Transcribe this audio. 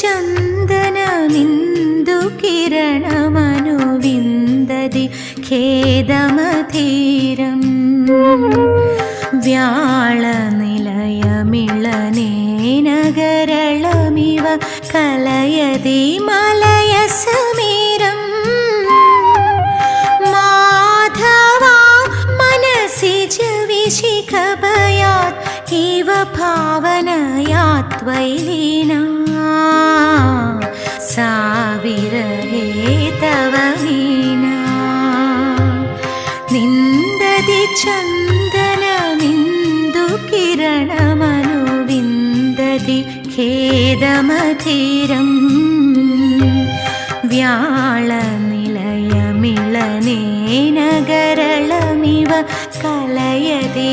ചന്ദനമിന്ദു കിരണമനുവിന്ദതി ഖേദമധീരം വ്യാളനിലയമിളനേനഗരളമിവ കലയതി മലയസമീരം മാധവാ മനസിജ വിശിഖഭയാത് ഇവ ഭാവനയാത്വൈലീനാ सा विरहे तव वीणा निन्दति चन्दनमिन्दु किरणमनुविन्दति खेदमधीरं व्याळनिलयमिळनेनगरळमिव कलयति